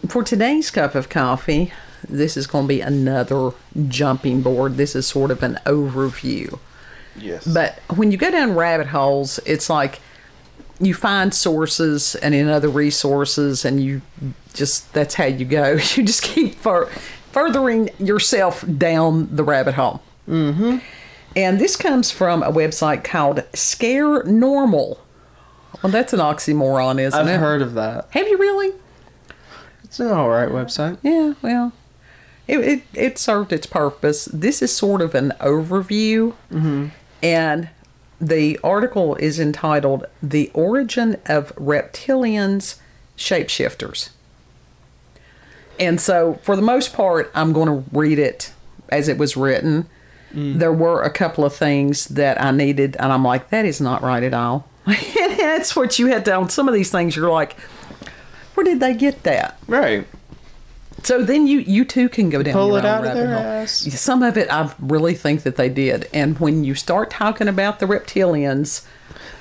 For today's cup of coffee, this is going to be another jumping board. This is sort of an overview. Yes. But when you go down rabbit holes, it's like you find sources and in other resources, and you just, that's how you go. You just keep furthering yourself down the rabbit hole. Mm-hmm. And this comes from a website called Scarenormal. Well, that's an oxymoron, isn't it? I've heard of that. Have you really? It's an alright website. Yeah, well, it served its purpose. This is sort of an overview, and the article is entitled "The Origin of Reptilians, Shapeshifters." And so, for the most part, I'm going to read it as it was written. There were a couple of things that I needed, and I'm like, that is not right at all. And that's what you had to, on some of these things, you're like, where did they get that? Right. So then you too can go down Pull your it own out of rabbit their hole. ass. Some of it I really think that they did. And when you start talking about the reptilians,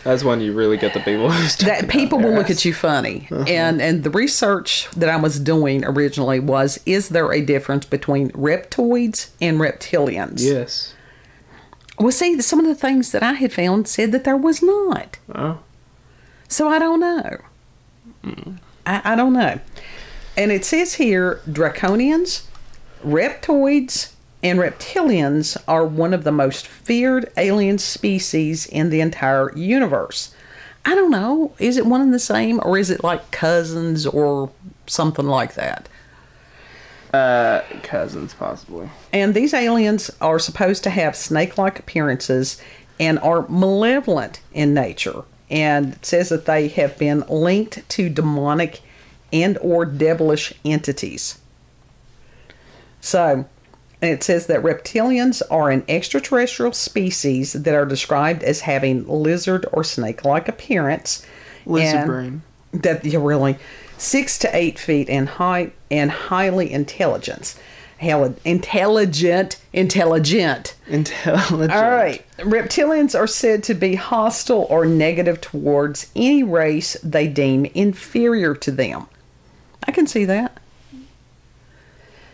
that's when you really get the people who's that people will look at you funny. And the research that I was doing originally was, is there a difference between reptoids and reptilians? Yes. Well, see, some of the things that I had found said that there was not. Oh. So I don't know. I don't know. And it says here, draconians, reptoids, and reptilians are one of the most feared alien species in the entire universe. I don't know. Is it one and the same, or is it like cousins or something like that? Cousins, possibly. And these aliens are supposed to have snake-like appearances and are malevolent in nature. And it says that they have been linked to demonic and or devilish entities. So, and it says that reptilians are an extraterrestrial species that are described as having lizard or snake-like appearance. Lizard brain. That you're really 6 to 8 feet in height and highly intelligent. Intelligent. All right. Reptilians are said to be hostile or negative towards any race they deem inferior to them. I can see that.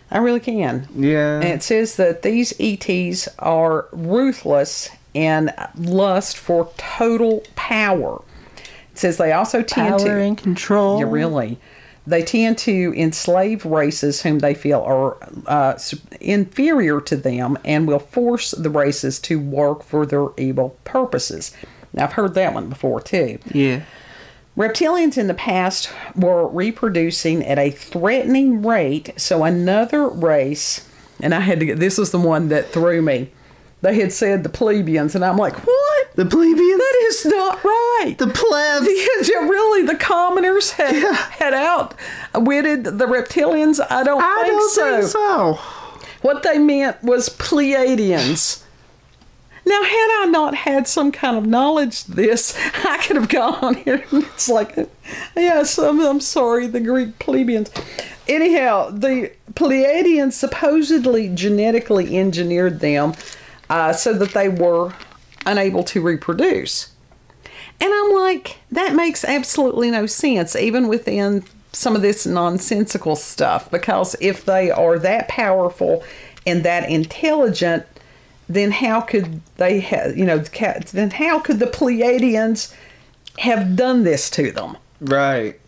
I really can. Yeah. And it says that these ETs are ruthless and lust for total power. It says they also tend power and control. Yeah, really. They tend to enslave races whom they feel are inferior to them, and will force the races to work for their evil purposes. Now, I've heard that one before, too. Yeah. Reptilians in the past were reproducing at a threatening rate, so another race, and I had to get, this was the one that threw me. They had said the plebeians, and I'm like, what? The plebeians? That is not right. The plebs? Yeah, really, the commoners had outwitted the reptilians? I don't think so. What they meant was Pleiadians. Now, had I not had some kind of knowledge of this, I could have gone here. It's like, yes, I'm sorry, the Greek plebeians. Anyhow, the Pleiadians supposedly genetically engineered them so that they were unable to reproduce. And I'm like, that makes absolutely no sense, even within some of this nonsensical stuff, because if they are that powerful and that intelligent, then how could they have, then how could the Pleiadians have done this to them? Right.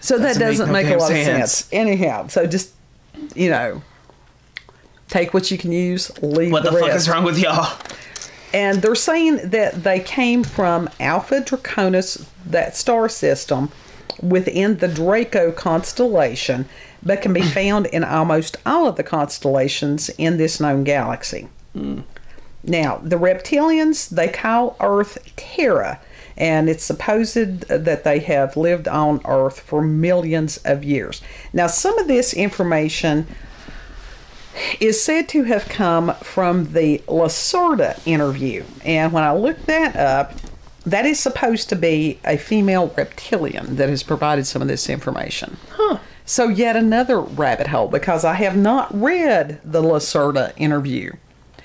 So that doesn't make a lot of sense. Anyhow, so just, take what you can use, leave what the the rest. fuck is wrong with y'all? And they're saying that they came from Alpha Draconis, that star system, within the Draco constellation, but can be found in almost all of the constellations in this known galaxy. Now, the reptilians, they call Earth Terra, and it's supposed that they have lived on Earth for millions of years. Now, some of this information is said to have come from the Lacerda interview, and when I looked that up, that is supposed to be a female reptilian that has provided some of this information. Huh. So yet another rabbit hole, because I have not read the Lacerda interview.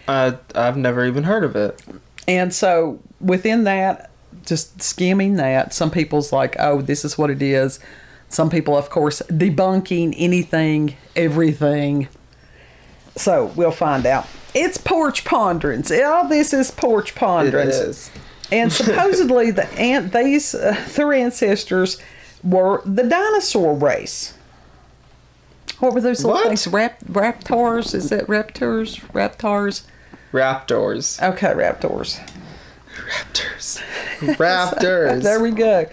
I've never even heard of it. And so within that, just skimming that, some people's like, oh, this is what it is. Some people, of course, debunking anything, everything. So we'll find out. It's porch ponderance. All this is porch ponderance. It is. And supposedly their ancestors were the dinosaur race. What were those little things? Raptors? Is that raptors? Raptors? Raptors. Okay, raptors. Raptors. There we go.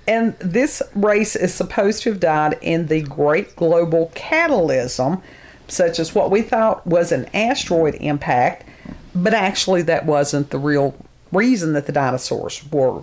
And this race is supposed to have died in the Great Global Catalysm, such as what we thought was an asteroid impact, but actually that wasn't the real reason that the dinosaurs were,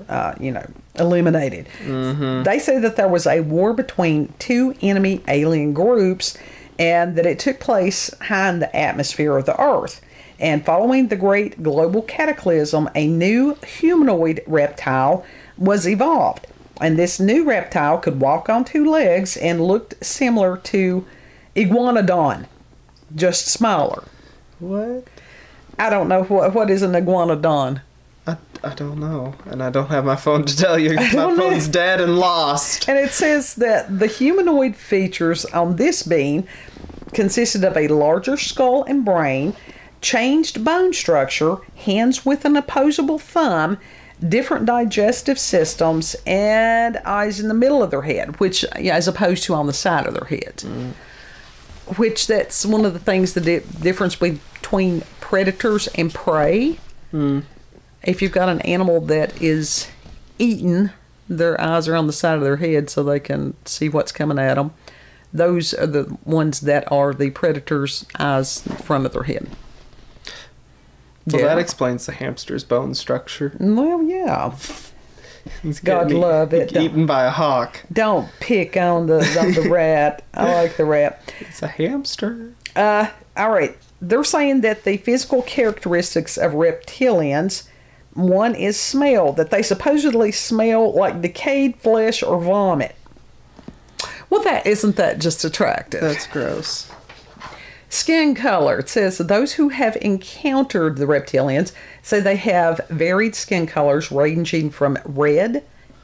eliminated. Mm-hmm. They say that there was a war between two enemy alien groups and that it took place high in the atmosphere of the Earth. And following the Great Global Cataclysm, a new humanoid reptile was evolved. And this new reptile could walk on two legs and looked similar to Iguanodon, just smaller. What? I don't know what is an Iguanodon. I don't know, and I don't have my phone to tell you. My phone's dead and lost. And it says that the humanoid features on this being consisted of a larger skull and brain, changed bone structure, hands with an opposable thumb, different digestive systems, and eyes in the middle of their head, which, as opposed to on the side of their head. Which that's one of the things, the difference between predators and prey. If you've got an animal that is eaten, their eyes are on the side of their head so they can see what's coming at them. Those are the ones that are the predator's eyes in front of their head. Well, that explains the hamster's bone structure. Well, yeah. God love it. Eaten by a hawk. Don't pick on the rat. I like the rat. It's a hamster. All right. They're saying that the physical characteristics of reptilians, one is smell, that they supposedly smell like decayed flesh or vomit. Well, isn't that just attractive? That's gross. Skin color. It says those who have encountered the reptilians say they have varied skin colors ranging from red,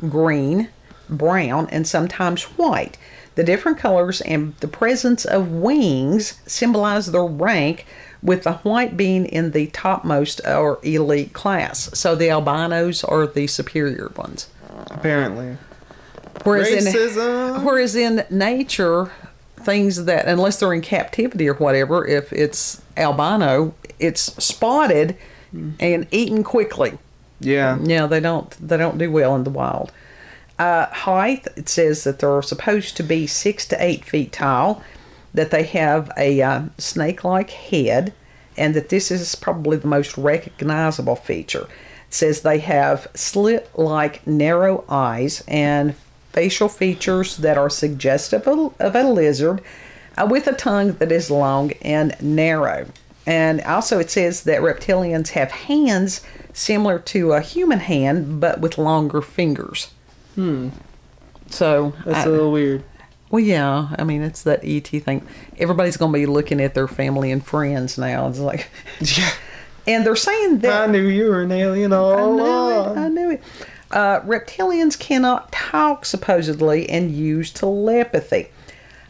green, brown, and sometimes white. The different colors and the presence of wings symbolize their rank, with the white being in the topmost or elite class. So the albinos are the superior ones. Apparently. Racism. Whereas in nature, things that, unless they're in captivity or whatever, if it's albino, it's spotted and eaten quickly. Yeah. Yeah, they don't do well in the wild. Height, it says that they're supposed to be 6 to 8 feet tall, that they have a snake-like head, and that this is probably the most recognizable feature. It says they have slit-like narrow eyes and facial features that are suggestive of a lizard, with a tongue that is long and narrow. And also it says that reptilians have hands similar to a human hand, but with longer fingers. So that's a little weird. Well, yeah. I mean, it's that E.T. thing. Everybody's going to be looking at their family and friends now. It's like... Yeah. And they're saying that... I knew you were an alien all along. I knew it. Reptilians cannot talk, supposedly, and use telepathy.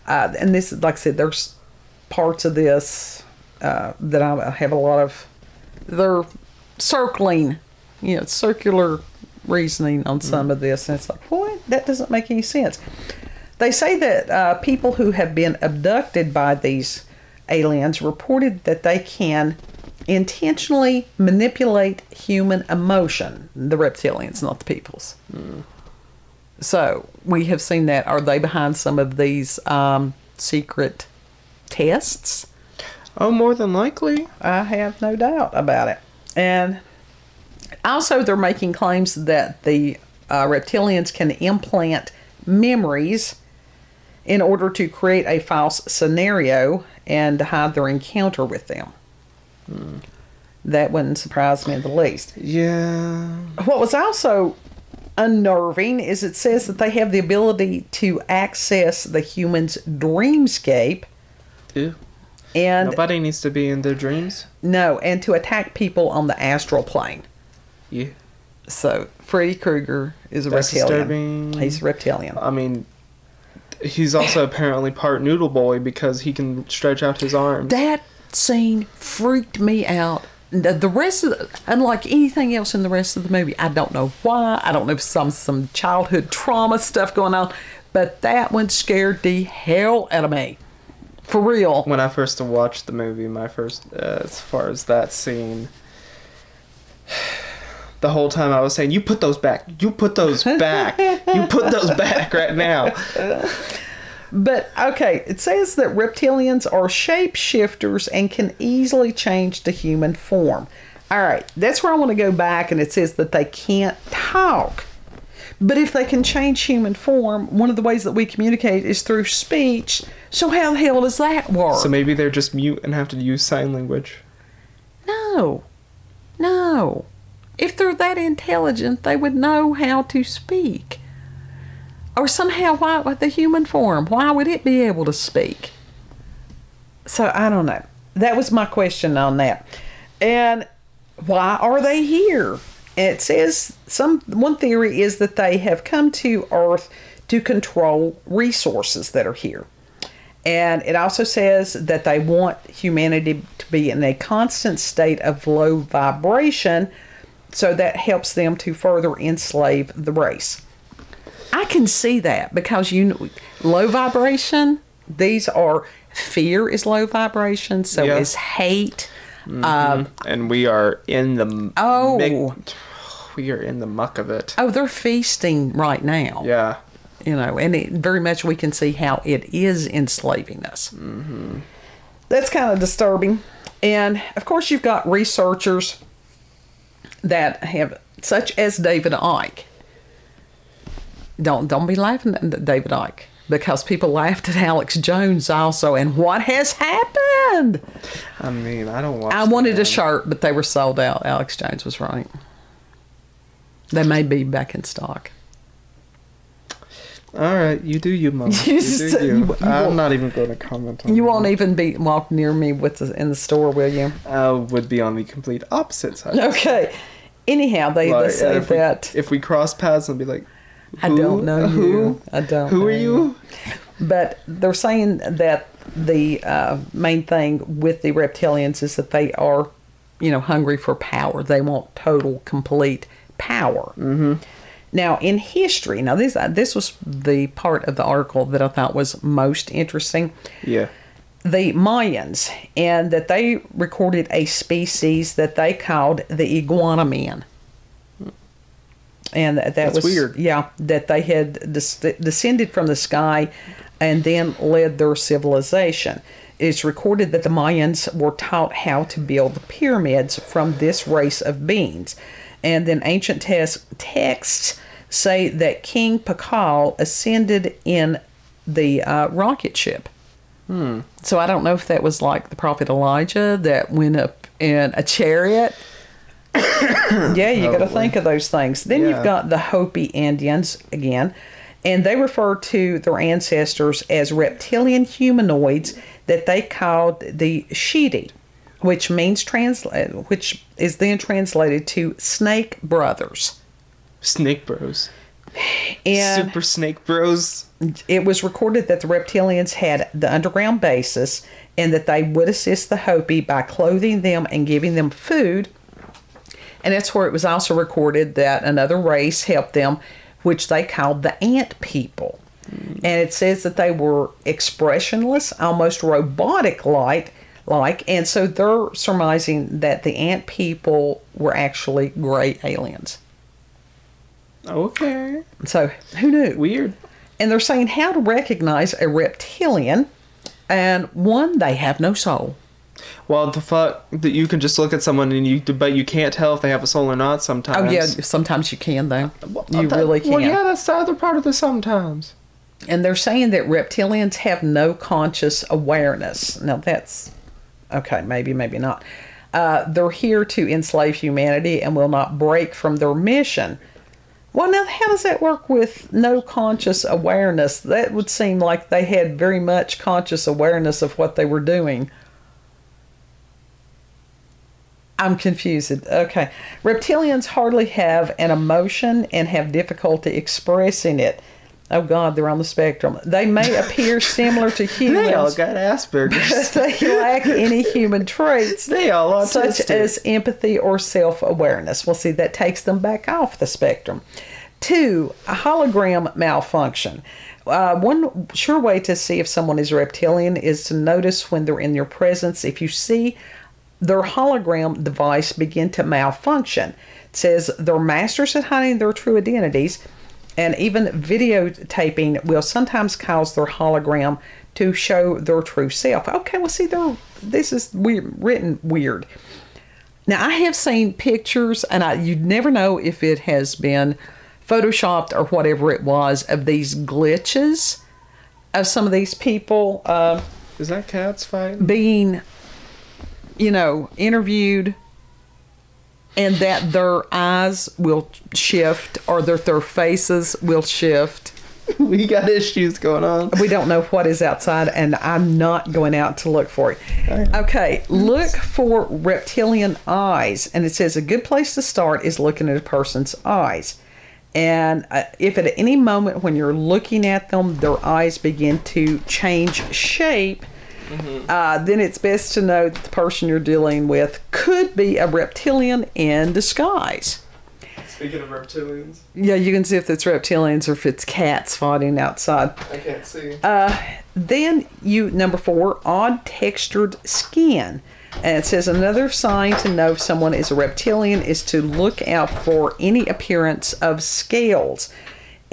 And this, like I said, there's parts of this that I have a lot of... They're circling, circular reasoning on some of this. And it's like, what? That doesn't make any sense. They say that people who have been abducted by these aliens reported that they can intentionally manipulate human emotion. The reptilians, not the people's. So we have seen that. Are they behind some of these secret tests? Oh, more than likely. I have no doubt about it. And also they're making claims that the reptilians can implant memories in order to create a false scenario and hide their encounter with them. That wouldn't surprise me in the least. Yeah. What was also unnerving is it says that they have the ability to access the human's dreamscape. Ew. And nobody needs to be in their dreams. No, and to attack people on the astral plane. Yeah. So Freddy Krueger is a That's reptilian. Disturbing. He's a reptilian. I mean, he's also apparently part noodle boy because he can stretch out his arms. That scene freaked me out. The rest of unlike anything else in the rest of the movie, I don't know why. I don't know if some childhood trauma stuff going on, but that one scared the hell out of me. For real. When I first watched the movie, my first, as far as that scene, the whole time I was saying, you put those back. You put those back. You put those back right now. But, okay, it says that reptilians are shapeshifters and can easily change to human form. All right, that's where I want to go back, and it says that they can't talk. But if they can change human form, one of the ways that we communicate is through speech. So how the hell does that work? So maybe they're just mute and have to use sign language. No. No. If they're that intelligent, they would know how to speak. Or somehow, why with the human form? Why would it be able to speak? So I don't know. That was my question on that. And why are they here? And it says one theory is that they have come to Earth to control resources that are here. And it also says that they want humanity to be in a constant state of low vibration, so that helps them to further enslave the race. I can see that because low vibration, these are, fear is low vibration, so is hate. Mm-hmm. And we are in the we are in the muck of it. Oh, they're feasting right now. Yeah. And very much we can see how it is enslaving us. Mm-hmm. That's kind of disturbing. And, of course, you've got researchers that have, such as David Icke. Don't be laughing at David Icke, because people laughed at Alex Jones also. And what has happened? I mean, I don't watch I wanted a shirt, but they were sold out. Alex Jones was right. They may be back in stock. All right, you do you, Mom. You do you. I'm not even going to comment on You that. won't even walk near me in the store, will you? I would be on the complete opposite side. Okay. Anyhow, they say that... If we cross paths, I'll be like, I don't know who? I don't Who know are you? But they're saying that the main thing with the reptilians is that they are, hungry for power. They want total, complete power. Mm-hmm. Now, in history, this was the part of the article that I thought was most interesting. Yeah. The Mayans, and that they recorded a species that they called the iguana man. And that was weird. Yeah, that they had descended from the sky and then led their civilization. It's recorded that the Mayans were taught how to build the pyramids from this race of beings. And then ancient texts say that King Pakal ascended in the rocket ship. So I don't know if that was like the prophet Elijah that went up in a chariot. Yeah, you got to think of those things. Then you've got the Hopi Indians again, and they refer to their ancestors as reptilian humanoids that they called the Shidi, which is then translated to snake brothers. Snake bros. And Super snake bros. It was recorded that the reptilians had the underground basis, and that they would assist the Hopi by clothing them and giving them food. And that's where it was also recorded that another race helped them, which they called the ant people. And it says that they were expressionless, almost robotic-like, and so they're surmising that the ant people were actually gray aliens. Okay. So, who knew? Weird. And they're saying how to recognize a reptilian, and one, they have no soul. Well, the fuck that you can just look at someone but you can't tell if they have a soul or not sometimes. Oh yeah, sometimes you can though. You really can. Well, yeah, that's the other part of the sometimes. And they're saying that reptilians have no conscious awareness. Now that's okay, maybe not. They're here to enslave humanity and will not break from their mission. Well, now, how does that work with no conscious awareness? That would seem like they had very much conscious awareness of what they were doing. I'm confused. Okay. Reptilians hardly have an emotion and have difficulty expressing it. Oh, God, they're on the spectrum. They may appear similar to humans. They all got Asperger's. But they lack any human traits. They all autistic. Such as empathy or self-awareness. Well, see, that takes them back off the spectrum. 2, a hologram malfunction. One sure way to see if someone is a reptilian is to notice when they're in your presence. If you see their hologram device begin to malfunction, it says they're masters at hiding their true identities, and even videotaping will sometimes cause their hologram to show their true self. Okay, well, see, this is written weird. Now, I have seen pictures, and you'd never know if it has been photoshopped or whatever it was, of these glitches of some of these people. Is that cats fighting? Being, interviewed, and that their eyes will shift or that their faces will shift. We got issues going on. We don't know what is outside, and I'm not going out to look for it. Okay, look for reptilian eyes, and it says a good place to start is looking at a person's eyes. And if at any moment when you're looking at them, their eyes begin to change shape, then it's best to know that the person you're dealing with could be a reptilian in disguise. Speaking of reptilians. Yeah, you can see if it's reptilians or if it's cats fighting outside. I can't see. Then number 4, odd textured skin. And it says another sign to know if someone is a reptilian is to look out for any appearance of scales.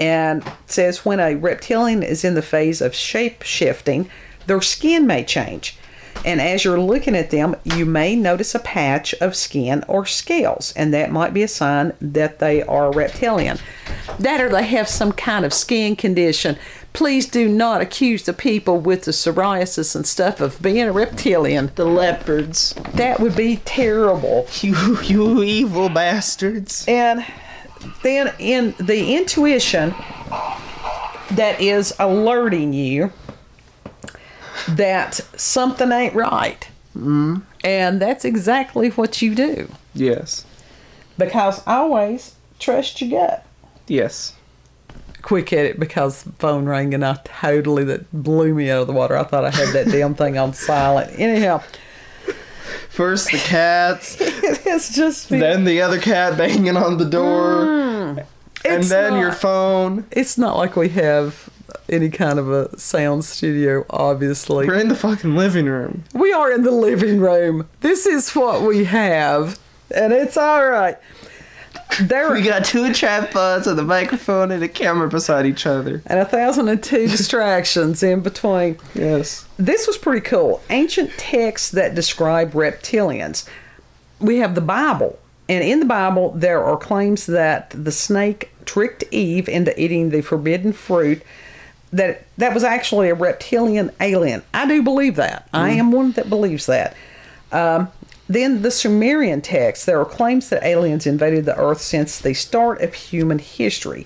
And it says when a reptilian is in the phase of shape-shifting, their skin may change. And as you're looking at them, you may notice a patch of skin or scales. And that might be a sign that they are reptilian. That or they have some kind of skin condition. Please do not accuse the people with the psoriasis and stuff of being a reptilian. The leopards. That would be terrible. You evil bastards. And then in the intuition that is alerting you that something ain't right. And that's exactly what you do. Yes. Because always trust your gut. Yes. Quick at it because the phone rang and that blew me out of the water. I thought I had that damn thing on silent. Anyhow. First the cats. It's just me. Then the other cat banging on the door. And then your phone. It's not like we have any kind of a sound studio, obviously. We're in the fucking living room. We are in the living room. This is what we have. And it's all right. We got 2 tripods and a microphone and a camera beside each other. And 1,002 distractions in between. Yes. This was pretty cool. Ancient texts that describe reptilians. We have the Bible. And in the Bible, there are claims that the snake tricked Eve into eating the forbidden fruit. That was actually a reptilian alien. I do believe that. I am one that believes that. Then the Sumerian text, there are claims that aliens invaded the earth since the start of human history.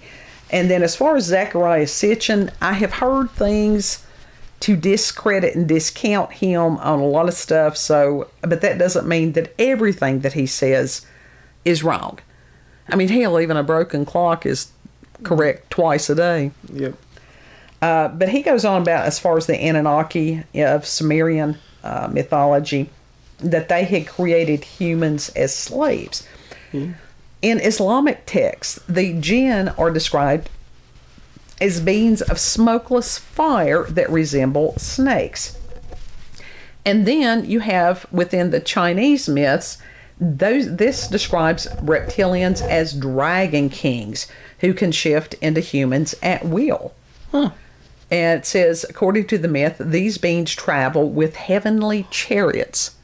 And then as far as Zecharia Sitchin, I have heard things to discredit and discount him on a lot of stuff. But that doesn't mean that everything that he says is wrong. I mean, hell, even a broken clock is correct twice a day. Yep. But he goes on about as far as the Anunnaki of Sumerian mythology, that they had created humans as slaves. In Islamic texts, the jinn are described as beings of smokeless fire that resemble snakes. And then you have within the Chinese myths, this describes reptilians as dragon kings who can shift into humans at will. And it says, according to the myth, these beings travel with heavenly chariots.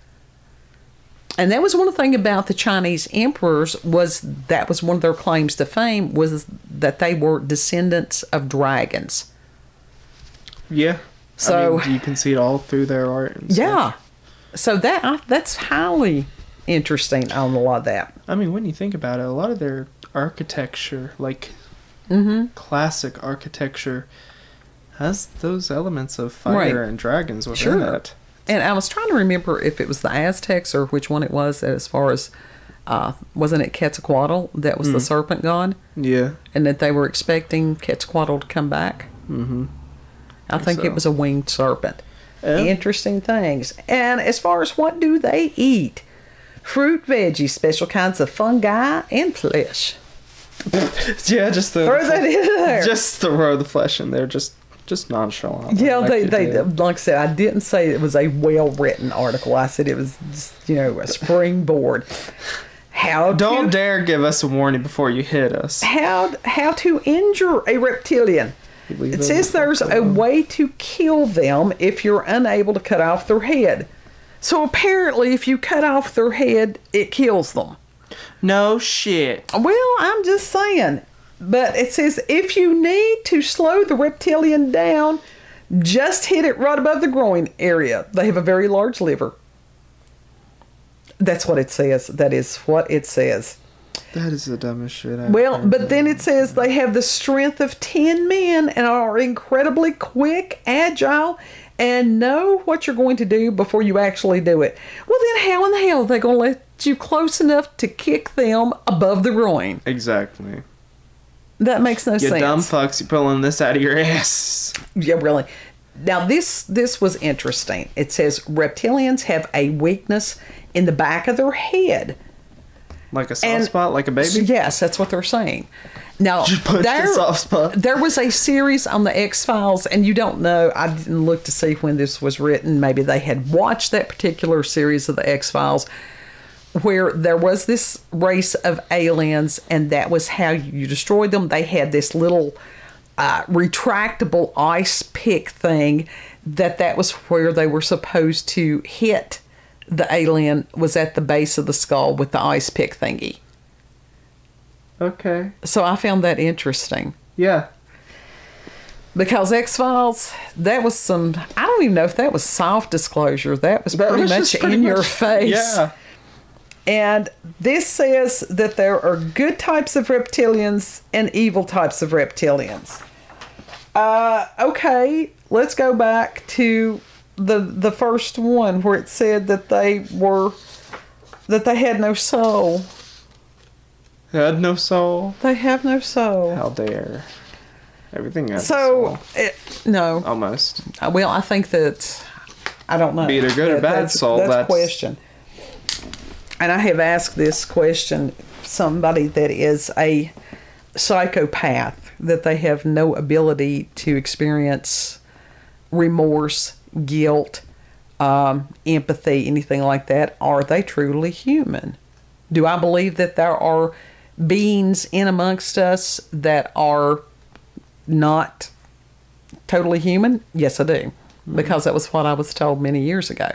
And that was one thing about the Chinese emperors, that was one of their claims to fame, was that they were descendants of dragons. Yeah. So you can see it all through their art and stuff. Yeah. So that's highly interesting on a lot of that. I mean, when you think about it, a lot of their architecture, like classic architecture, has those elements of fire and dragons within it. And I was trying to remember if it was the Aztecs or which one it was, as far as, wasn't it Quetzalcoatl that was the serpent god? Yeah. And that they were expecting Quetzalcoatl to come back? Mm-hmm. I think it was a winged serpent. Interesting things. And as far as what do they eat? Fruit, veggies, special kinds of fungi, and flesh. Yeah, just throw that in there. Just throw the flesh in there. Just nonchalant. Yeah, like they like I said, I didn't say it was a well-written article. I said it was just, a springboard. Don't dare give us a warning before you hit us. How to injure a reptilian. It says there's a way to kill them if you're unable to cut off their head. So apparently if you cut off their head, it kills them. No shit. Well, I'm just saying. But it says if you need to slow the reptilian down, just hit it right above the groin area. They have a very large liver. That's what it says. That is what it says. That is the dumbest shit I've heard. But then it says they have the strength of 10 men and are incredibly quick, agile, and know what you're going to do before you actually do it. Well, then how in the hell are they going to let you close enough to kick them above the groin? Exactly. That makes no sense. You dumb fucks, you're pulling this out of your ass. Yeah, really. Now, this was interesting. It says reptilians have a weakness in the back of their head. Like a soft spot, like a baby? Yes, that's what they're saying. Now, there was a series on the X-Files, and you don't know, I didn't look to see when this was written. Maybe they had watched that particular series of the X-Files, where there was this race of aliens, and that was how you destroyed them. They had this little retractable ice pick thing that was where they were supposed to hit the alien, was at the base of the skull with the ice pick thingy. Okay. So I found that interesting. Yeah. Because X-Files, that was some, I don't even know if that was soft disclosure. That was pretty much in your face. Yeah. And this says that there are good types of reptilians and evil types of reptilians. Okay, let's go back to the first one where it said that they had no soul. Had no soul? They have no soul. How dare. Everything has soul. No. Almost. Well, I think that, I don't know. Be it a good or bad soul. That's a question. And I have asked this question, somebody that is a psychopath, that they have no ability to experience remorse, guilt, empathy, anything like that. Are they truly human? Do I believe that there are beings in amongst us that are not totally human? Yes, I do. Because that was what I was told many years ago.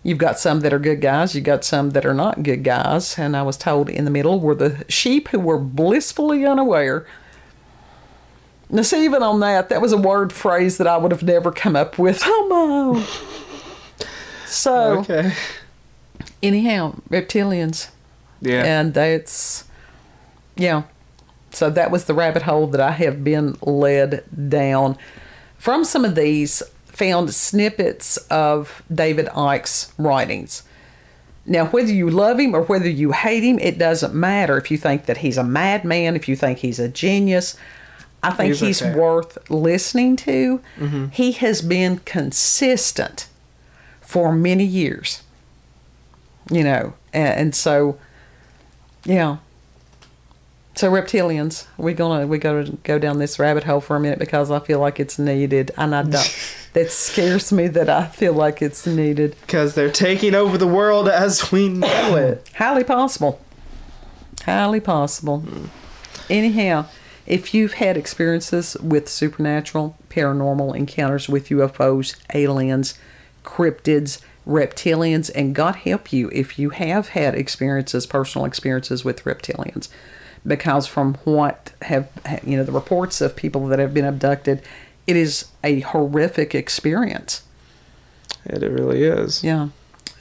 You've got some that are good guys. You've got some that are not good guys. And I was told in the middle were the sheep who were blissfully unaware. Now, see, even on that was a word phrase that I would have never come up with. Homo. So, okay. Anyhow, reptilians. Yeah. And that's, yeah. So that was the rabbit hole that I have been led down. From some of these, found snippets of David Icke's writings. Now, whether you love him or whether you hate him, it doesn't matter. If you think that he's a madman, if you think he's a genius, I think he's worth listening to. Mm-hmm. He has been consistent for many years. And so, yeah. So reptilians, we gotta go down this rabbit hole for a minute because I feel like it's needed, and I don't. That scares me that I feel like it's needed because they're taking over the world as we know it. Highly possible. Highly possible. Anyhow, if you've had experiences with supernatural, paranormal encounters with UFOs, aliens, cryptids, reptilians, and God help you if you have had experiences, personal experiences with reptilians. Because from what have, the reports of people that have been abducted, it is a horrific experience. It really is. Yeah.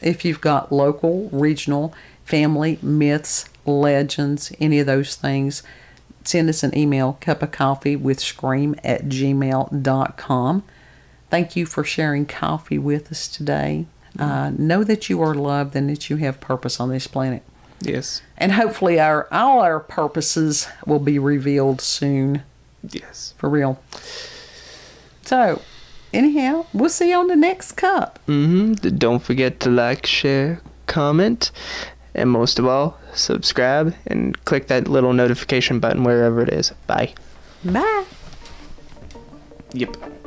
if you've got local, regional, family, myths, legends, any of those things, send us an email, cupofcoffeewithscream@gmail.com. Thank you for sharing coffee with us today. Know that you are loved and that you have purpose on this planet. Yes. And hopefully all our purposes will be revealed soon. Yes. For real. So, anyhow, we'll see you on the next cup. Don't forget to like, share, comment, and most of all, subscribe and click that little notification button wherever it is. Bye. Bye. Yep.